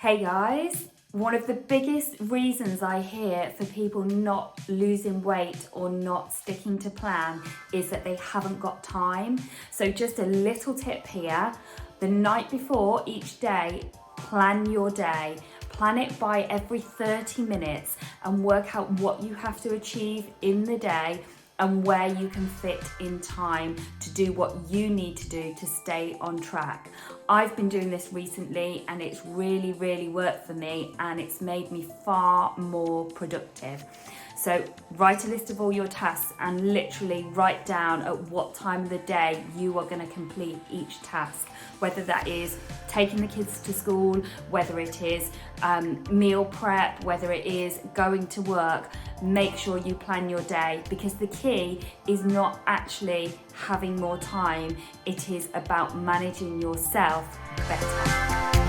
Hey guys, one of the biggest reasons I hear for people not losing weight or not sticking to plan is that they haven't got time. So just a little tip here, the night before each day, plan your day. Plan it by every 30 minutes and work out what you have to achieve in the day and where you can fit in time to do what you need to do to stay on track. I've been doing this recently and it's really worked for me, and it's made me far more productive. So write a list of all your tasks and literally write down at what time of the day you are going to complete each task, whether that is taking the kids to school, whether it is meal prep, whether it is going to work. Make sure you plan your day, because the key is not actually having more time, it is about managing yourself better.